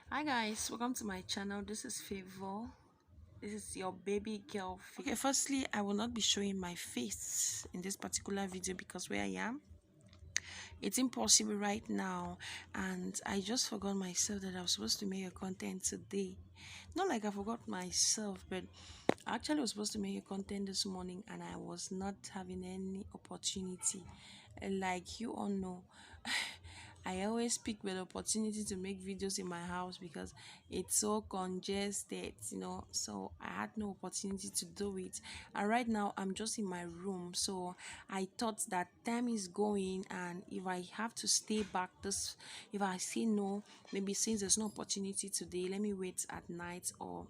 Hi guys, welcome to my channel. This is Favor. This is your baby girl. Okay, firstly, I will not be showing my face in this particular video because where I am, it's impossible right now, and I just forgot myself that I was supposed to make a content today. Not like I forgot myself, but I actually was supposed to make a content this morning and I was not having any opportunity. Like you all know, I always pick with the opportunity to make videos in my house because it's so congested, so I had no opportunity to do it. And right now I'm just in my room, so I thought that time is going, and if I have to stay back this, if I say no, maybe since there's no opportunity today, let me wait at night, or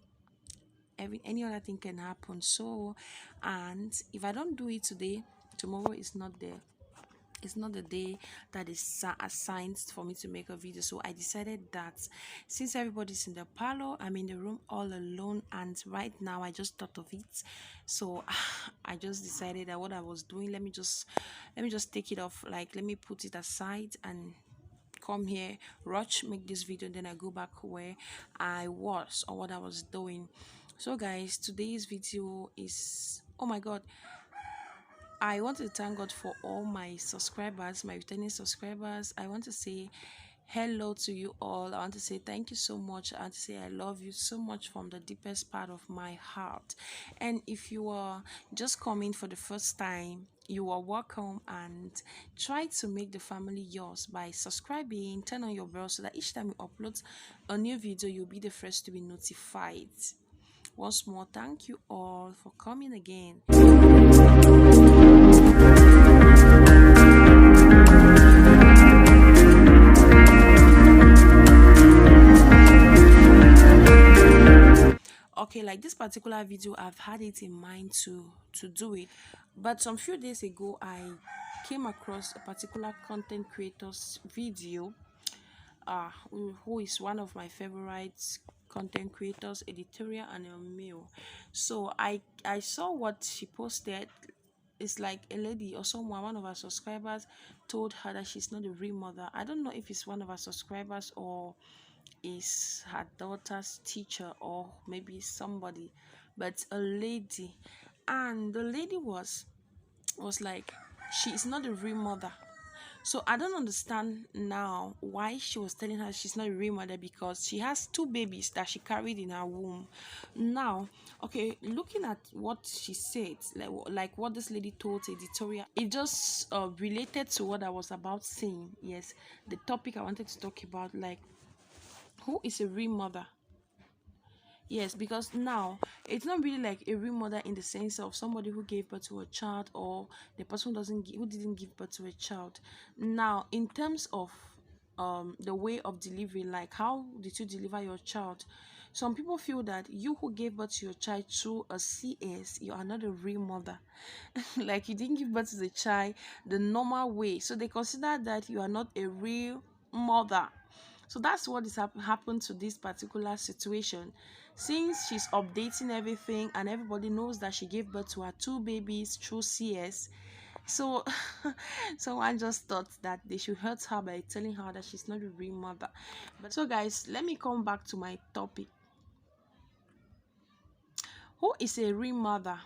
any other thing can happen. So, and if I don't do it today, tomorrow is not there. It's not the day that is assigned for me to make a video. So I decided that since everybody's in the parlor, I'm in the room all alone, and right now I just thought of it. So I just decided that what I was doing, let me just take it off, like let me put it aside and come here, rush, make this video, then I go back where I was or what I was doing. So guys, today's video is, oh my god, I want to thank God for all my subscribers, my returning subscribers. I want to say hello to you all. I want to say thank you so much. I want to say I love you so much from the deepest part of my heart. And if you are just coming for the first time, you are welcome, and try to make the family yours by subscribing, turn on your bell so that each time we upload a new video, you'll be the first to be notified. Once more, thank you all for coming again. Okay, like this particular video, I've had it in mind to do it, but some few days ago I came across a particular content creator's video, who is one of my favorite content creators, Editorial and Emmy. So I saw what she posted. It's like a lady or someone, one of our subscribers, told her that she's not a real mother. I don't know if it's one of our subscribers or is her daughter's teacher or maybe somebody, but a lady. And the lady was like, she is not a real mother. So I don't understand now why she was telling her she's not a real mother, because she has two babies that she carried in her womb. Now, okay, looking at what she said, like what this lady told Editorial, it just related to what I was about saying. Yes, the topic I wanted to talk about, like who is a real mother. Yes, because now it's not really like a real mother in the sense of somebody who gave birth to a child, or the person who didn't give birth to a child. Now, in terms of the way of delivery, like how did you deliver your child? Some people feel that you who gave birth to your child through a CS, you are not a real mother. Like you didn't give birth to the child the normal way, so they consider that you are not a real mother. So that's what is happened to this particular situation. Since she's updating everything and everybody knows that she gave birth to her two babies through CS, so someone just thought that they should hurt her by telling her that she's not a real mother. But so guys, let me come back to my topic. Who is a real mother?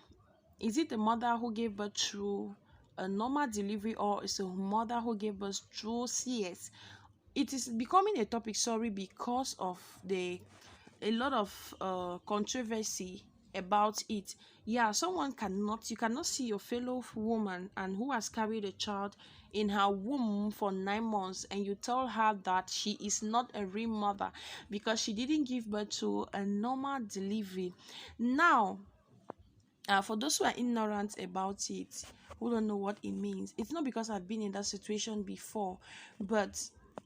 Is it a mother who gave birth through a normal delivery, or is a mother who gave birth through CS? It is becoming a topic, sorry, because of a lot of controversy about it. Yeah, you cannot see your fellow woman and who has carried a child in her womb for 9 months, and you tell her that she is not a real mother because she didn't give birth to a normal delivery. Now, for those who are ignorant about it, who don't know what it means, it's not because I've been in that situation before, but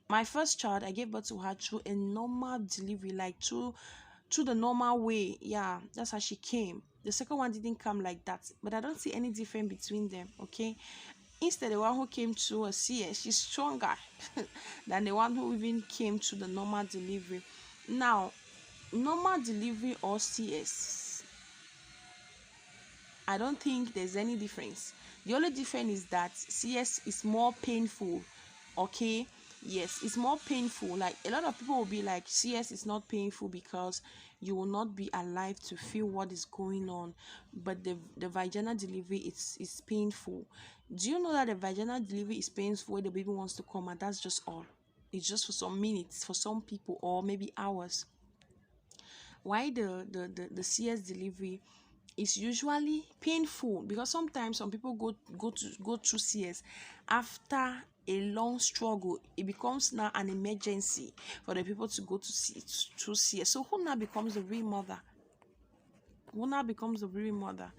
my first child, I gave birth to her through a normal delivery, like through the normal way. Yeah, that's how she came. The second one didn't come like that, but I don't see any difference between them. Okay, instead, the one who came through a CS, she's stronger than the one who even came to the normal delivery. Now, normal delivery or CS, I don't think there's any difference. The only difference is that CS is more painful. Okay, Yes, it's more painful. Like a lot of people will be like, CS is not painful because you will not be alive to feel what is going on. But the vaginal delivery is painful. Do you know that the vaginal delivery is painful when the baby wants to come, and that's just all? It's just for some minutes for some people, or maybe hours. Why the CS delivery is usually painful, because sometimes some people go through CS after a long struggle. It becomes now an emergency for the people to go to through CS. So who now becomes the real mother? Who now becomes the real mother?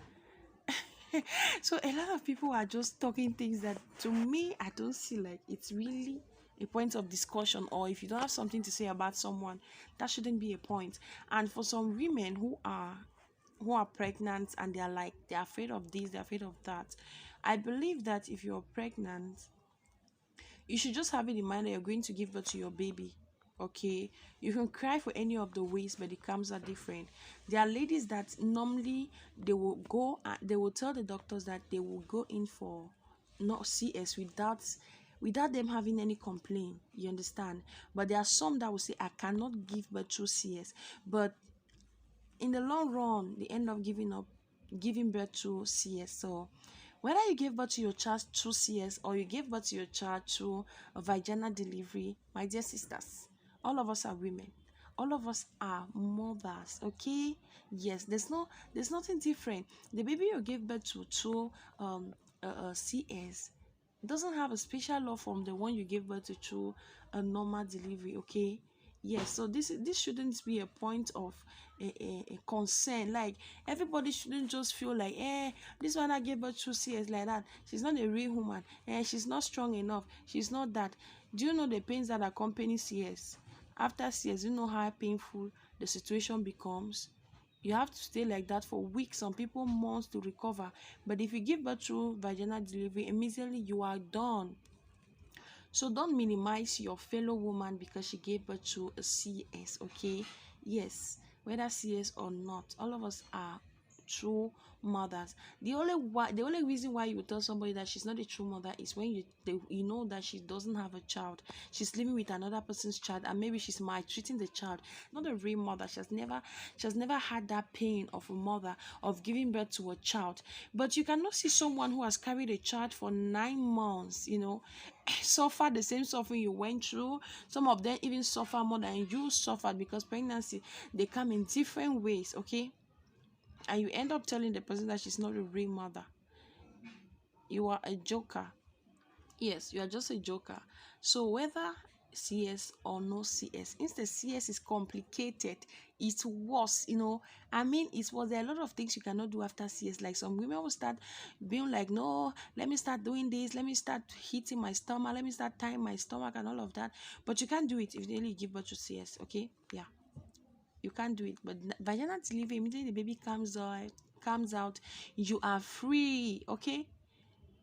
So a lot of people are just talking things that, to me, I don't see like it's really a point of discussion. Or if you don't have something to say about someone, that shouldn't be a point. And for some women who are pregnant and they're like, they're afraid of this, they're afraid of that, I believe that if you're pregnant, you should just have it in mind that you're going to give birth to your baby. Okay, you can cry for any of the ways, but the comes are different. There are ladies that normally they will go and they will tell the doctors that they will go in for not CS without them having any complaint. You understand? But there are some that will say, I cannot give birth through CS, but in the long run they end up giving birth to CS. So whether you give birth to your child through CS or you give birth to your child through a vaginal delivery, my dear sisters, all of us are women, all of us are mothers. Okay, yes, there's nothing different. The baby you give birth to through CS doesn't have a special law from the one you gave birth to through a normal delivery. Okay, yes, so this shouldn't be a point of a concern. Like everybody shouldn't just feel like, this one I gave birth through CS like that, she's not a real woman, she's not strong enough, she's not that. Do you know the pains that accompany CS? After CS, you know how painful the situation becomes. You have to stay like that for weeks, some people months, to recover. But if you give birth through vaginal delivery, immediately you are done. So don't minimize your fellow woman because she gave birth to a CS. Okay, yes, whether CS or not, all of us are true mothers. The only reason why you tell somebody that she's not a true mother is when you know that she doesn't have a child, she's living with another person's child, and maybe she's maltreating the child. Not a real mother. She has never had that pain of a mother, of giving birth to a child. But you cannot see someone who has carried a child for 9 months, suffer the same suffering you went through. Some of them even suffer more than you suffered, because pregnancy, they come in different ways. Okay, and you end up telling the person that she's not a real mother. You are a joker. Yes, you are just a joker. So whether CS or no CS, instead CS is complicated, it's worse. I mean, it was there are a lot of things you cannot do after CS. Like some women will start being like, no, let me start doing this, let me start hitting my stomach, let me start tying my stomach and all of that. But you can't do it if you really give birth to CS. Okay, yeah, you can't do it. But vaginal delivery, immediately the baby comes out, you are free. Okay,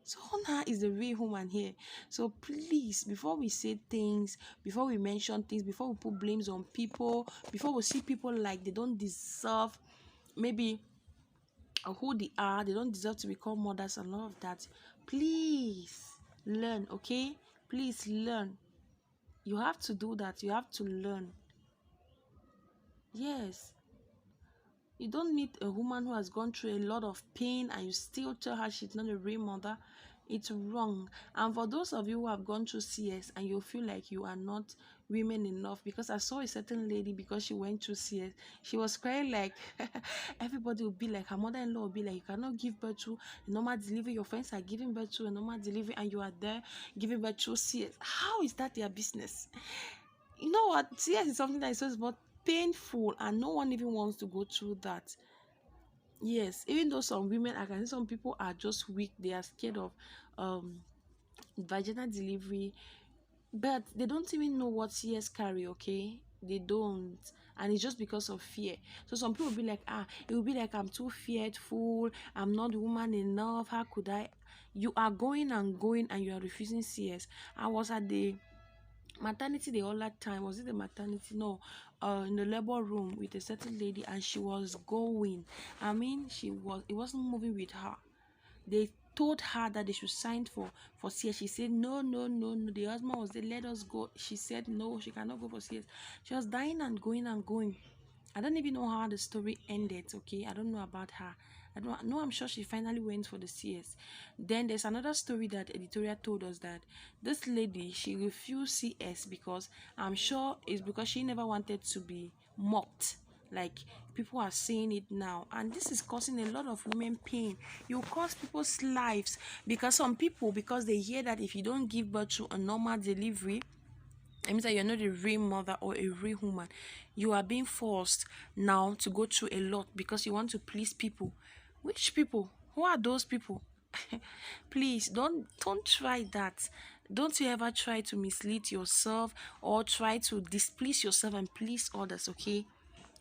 so Hona is the real woman here. So please, before we say things, before we mention things, before we put blames on people, before we see people like they don't deserve, maybe who they don't deserve to become mothers and all of that, please learn. Okay, please learn. You have to do that. You have to learn. Yes, you don't meet a woman who has gone through a lot of pain and you still tell her she's not a real mother. It's wrong. And for those of you who have gone through CS and you feel like you are not women enough, because I saw a certain lady, because she went through CS, she was crying like everybody will be like, her mother-in-law will be like, you cannot give birth to a normal delivery, your friends are giving birth to a normal delivery, and you are there giving birth to CS. How is that their business? You know what? CS is something that is so but painful, and no one even wants to go through that. Yes, even though some women, I can see some people are just weak, they are scared of um vaginal delivery, but they don't even know what CS carry. Okay, they don't, and it's just because of fear. So some people will be like, it will be like, I'm too fearful, I'm not woman enough, how could I? You are going and going and you are refusing CS. I was at the maternity the other time. Was it the maternity? No, in the labor room with a certain lady, and she was going. I mean, it wasn't moving with her. They told her that they should sign for CS. She said no, no, no, no. The husband was there, let us go. She said no, she cannot go for CS. She was dying and going and going. I don't even know how the story ended. Okay, I don't know about her. I don't know. I'm sure she finally went for the CS. Then there's another story that Editorial told us, that this lady, she refused CS because I'm sure it's because she never wanted to be mocked. Like, people are saying it now, and this is causing a lot of women pain. You cause people's lives, because some people, because they hear that if you don't give birth to a normal delivery, it means that you're not a real mother or a real woman. You are being forced now to go through a lot because you want to please people. Which people? Who are those people? Please don't try that. Don't you ever try to mislead yourself or try to displease yourself and please others, okay?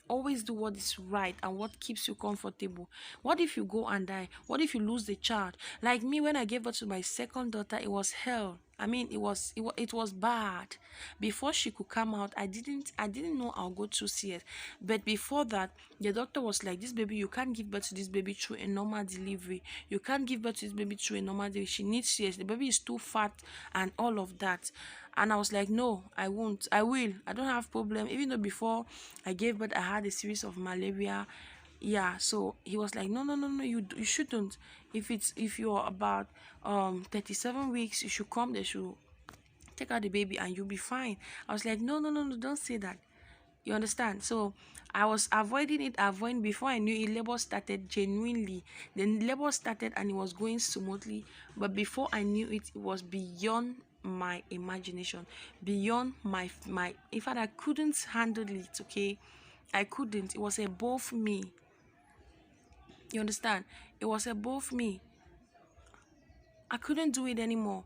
Always do what is right and what keeps you comfortable. What if you go and die? What if you lose the child? Like me, when I gave birth to my second daughter, it was hell. I mean, it was bad. Before she could come out, I didn't know I'll go through CS. But before that, the doctor was like, this baby, you can't give birth to this baby through a normal delivery. You can't give birth to this baby through a normal delivery. She needs CS. The baby is too fat and all of that. And I was like, no, I won't. I will. I don't have problem. Even though before I gave birth, I had a series of malaria. Yeah, so he was like, no, no, no, no, you shouldn't. If you're about 37 weeks, you should come. They should take out the baby and you'll be fine. I was like, no, no, no, no, don't say that. You understand? So I was avoiding before I knew it. Labor started genuinely. Then labor started and it was going smoothly. But before I knew it, it was beyond my imagination, beyond my. In fact, I couldn't handle it. Okay, I couldn't. It was above me. You understand? It was above me. I couldn't do it anymore.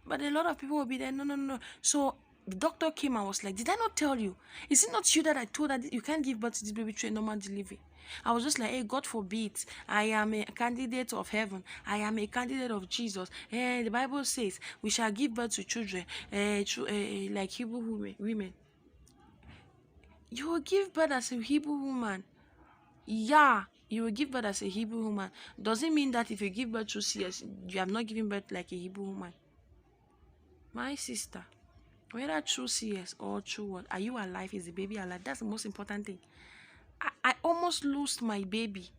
But a lot of people will be there, no, no, no. So the doctor came and was like, did I not tell you? Is it not you that I told that you can't give birth to this baby through a normal delivery? I was just like, hey, God forbid. I am a candidate of heaven. I am a candidate of Jesus. The Bible says we shall give birth to children, like Hebrew women. You will give birth as a Hebrew woman. Yeah, you will give birth as a Hebrew woman. Doesn't mean that if you give birth to CS, you have not given birth like a Hebrew woman. My sister, whether through CS or through what, are you alive? Is the baby alive? That's the most important thing. I almost lost my baby.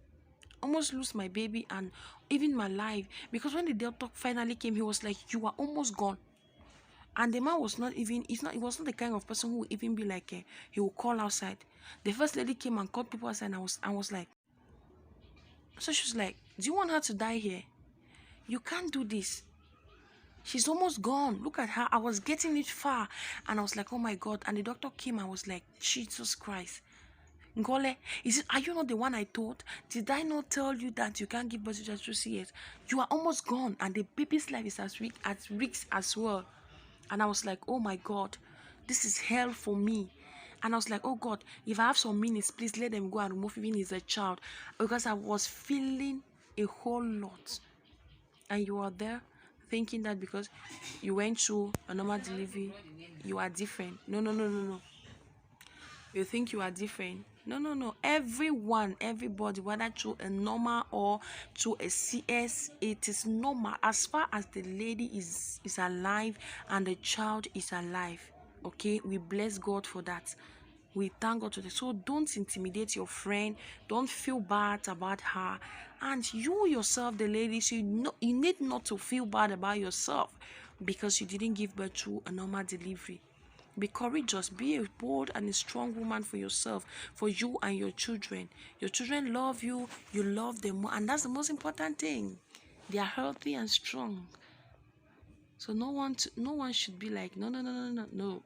Almost lose my baby and even my life. Because when the doctor finally came, he was like, you are almost gone. And the man was not even, he was not the kind of person who would even be like, he will call outside. The first lady came and called people outside, and I was like, so she was like, do you want her to die here? You can't do this. She's almost gone. Look at her. I was getting it far. And I was like, oh my God. And the doctor came and was like, Jesus Christ. Ngole, are you not the one I told? Did I not tell you that you can't give birth to just 2 years? You are almost gone. And the baby's life is at risk as well. And I was like, oh my God, this is hell for me. And I was like, oh God, if I have some minutes, please let them go and remove even as a child. Because I was feeling a whole lot. And you are there thinking that because you went through a normal delivery, you are different. No, no, no, no, no. You think you are different. No, no, no. Everyone, everybody, whether through a normal or through a CS, it is normal as far as the lady is alive and the child is alive. Okay, we bless God for that. We thank God for that. So don't intimidate your friend. Don't feel bad about her. And you yourself, the ladies, you need not to feel bad about yourself because you didn't give birth to a normal delivery. Be courageous. Be a bold and a strong woman for yourself, for you and your children. Your children love you. You love them, and that's the most important thing. They are healthy and strong. So no one should be like, no, no, no, no, no, no.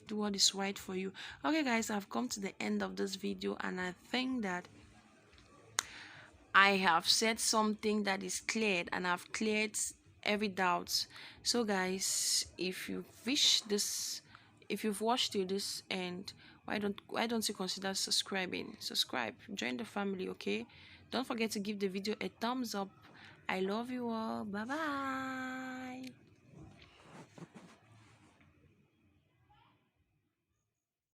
Do what is right for you. Okay, guys, I've come to the end of this video, and I think that I have said something that is cleared, and I've cleared every doubt. So guys, if you wish this, if you've watched till this end, why don't you consider subscribing? Subscribe, join the family. Okay, don't forget to give the video a thumbs up. I love you all. Bye bye.